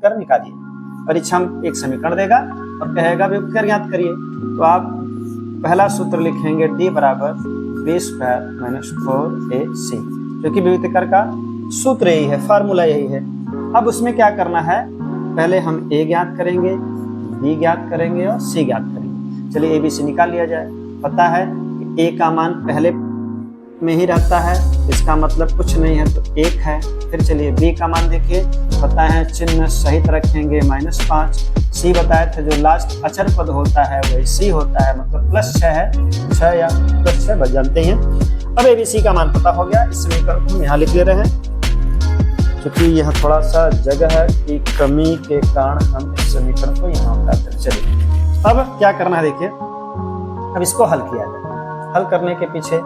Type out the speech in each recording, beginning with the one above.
कर निकालिए। परीक्षा में एक समीकरण देगा और कहेगा विभक्त कर ज्ञात करिए, तो आप पहला सूत्र लिखेंगे d बराबर b स्क्वायर माइनस 4ac, जो कि विभक्त कर का सूत्र यही है, फार्मूला यही है। अब उसमें क्या करना है, पहले हम a ज्ञात करेंगे, b ज्ञात करेंगे और c ज्ञात करेंगे। चलिए abc निकाल लिया जाए। पता है कि a का मान पहले में ही रहता है, इसका मतलब कुछ नहीं है तो 1 है। फिर चलिए b का मान देखिए, पता है चिन्ह सहित रखेंगे -5। c बताए थे जो लास्ट अचर पद होता है वही c होता है, मतलब +6 है, 6 या +6 बच जानते हैं। अब abc का मान पता हो गया। इस समीकरण को हम यहाँ लिख ले रहे हैं, क्योंकि यह थोड़ा सा जगह है की कमी के कारण हम इस समीकरण को यहाँ उतारते हैं। चलिए अब क्या करना है देखिए, अब इसको हल किया जाए। हल करने के पीछे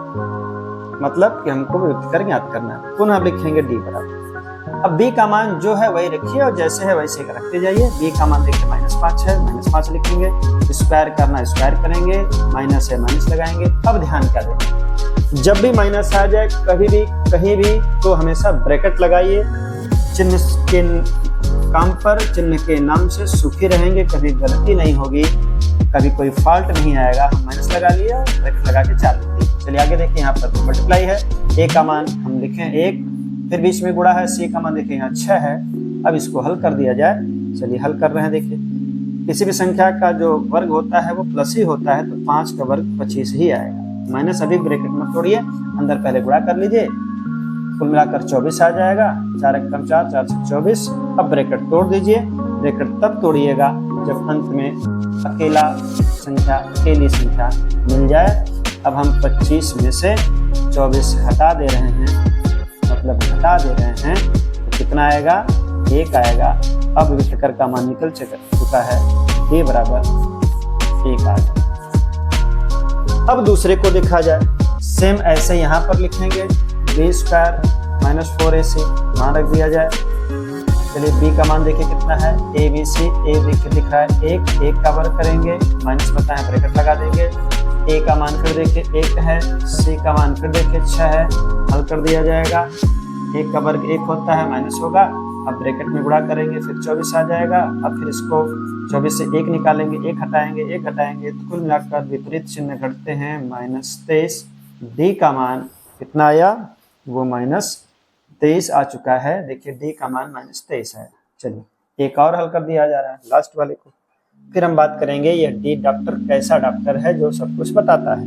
मतलब कि हमको विभक्त कर ज्ञात करना है। पुनः अब लिखेंगे d बराबर, अब b का मान जो है वही रखिए और जैसे है वैसे रखते जाइए। b का मान देखिए -5 है, -5 लिखेंगे, स्क्वायर करना स्क्वायर करेंगे, माइनस है माइनस लगाएंगे। अब ध्यान क्या दें, जब भी माइनस आ जाए कभी भी कहीं भी तो हमेशा ब्रैकेट लगाइए। चिन्ह के काम पर चिन्ह के नाम से सुखी रहेंगे, कभी गलती नहीं होगी, कभी कोई फॉल्ट नहीं आएगा। हम माइनस लगा लिए और ब्रैकेट लगा के चालू किए। चलिए आगे देखिए, यहाँ पर मल्टीप्लाई है, a का मान हम लिखें 1, फिर बीच में गुणा है, c का मान देखिए यहाँ 6 है। अब इसको हल कर दिया जाए। चलिए हल कर रहे हैं। देखिए किसी भी संख्या का जो वर्ग होता है वो प्लस ही होता है, तो 5 का वर्ग 25 ही आएगा। माइनस अभी ब्रैकेट में तोड़िए, अंदर पहले गुणा कर लीजिए, कुल मिलाकर 24 आ जाएगा। 4 × 4 4 से 24। अब ब्रैकेट तोड़ दीजिए। ब्रैकेट तब तोड़िएगा जब अंत में अकेली संख्या मिल जाए। अब हम 25 में से 24 हटा दे रहे हैं, मतलब घटा दे रहे हैं, तो कितना आएगा, 1 आएगा। अब विभक्त कर का मान निकल चुका है, d बराबर 1 आ गया। अब दूसरे को देखा जाए, सेम ऐसे यहाँ पर लिखेंगे b स्क्वायर माइनस 4ac, मान रख दिया जाए। चलिए b का मान देखिए कितना है, abc, a दिख रहा है 1 का वर्ग करेंगे, माइनस पता है ब्रैकेट लगा देंगे। a का मान फिर देखिए 1 है, c का मान फिर देखिए 6 है, हल कर दिया जाएगा। 1 का वर्ग 1 होता है, माइनस होगा। अब ब्रैकेट में गुणा करेंगे, फिर 24 आ जाएगा। अब फिर इसको 24 से 1 निकालेंगे, 1 हटाएंगे, तो कुल मिलाकर विपरीत चिन्ह घटते हैं, -23। d का मान कितना आया, वो -23 आ चुका है। देखिए d का मान -23 है। चलिए एक और हल कर दिया जा रहा है, लास्ट वाले को। फिर हम बात करेंगे यह डी डॉक्टर कैसा डॉक्टर है जो सब कुछ बताता है।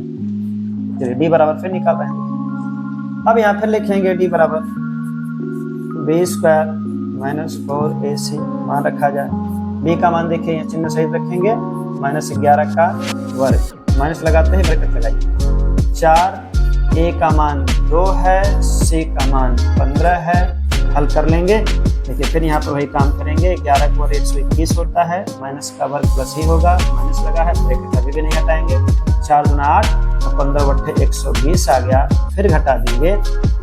चलिए डी बराबर फिर निकाल रहे हैं। अब यहाँ फिर लिखेंगे डी बराबर b स्क्वायर माइनस 4ac, मान रखा जाए। b का मान देखिए यहाँ चिन्ह सहित रखेंगे, -11 का वर्ग, माइनस लगाते हैं ब्रैकेट लगाइए। 4, a का मान 2 है, c का मान 15 है, हल कर लेंगे। देखिए फिर यहाँ पर वही काम करेंगे, 11 को 121 होता है, माइनस का वर्ग प्लस ही होगा, माइनस लगा है, ब्रैकेट अभी भी नहीं हटाएंगे। 4 × 8 और 15 बटे 120 आ गया, फिर घटा देंगे।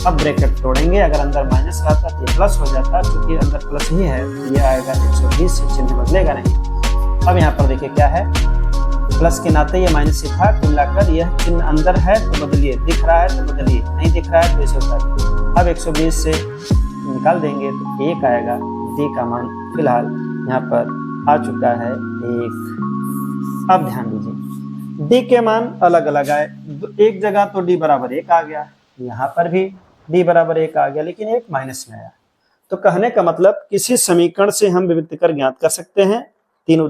अब ब्रैकेट तोड़ेंगे, अगर अंदर माइनस रहता तो ये प्लस हो जाता, क्योंकि अंदर प्लस ही है, ये आएगा 120 से, चिन्ह बदलेगा नहीं। अब यहाँ पर देखिए क्या है, प्लस के नाते ये माइनस ही था, कुल मिलाकर यह चिन्ह अंदर है तो बदलिए, दिख रहा है तो बदलिए, नहीं दिख रहा है तो इसे उतारिए। अब 120 से निकाल देंगे तो 1 आएगा। d का मान फिलहाल यहाँ पर आ चुका है 1। अब ध्यान दीजिए d के मान अलग अलग आए, एक जगह तो d बराबर 1 आ गया, यहाँ पर भी d बराबर 1 आ गया, लेकिन एक माइनस में आया। तो कहने का मतलब किसी समीकरण से हम विभक्त कर ज्ञात कर सकते हैं। तीन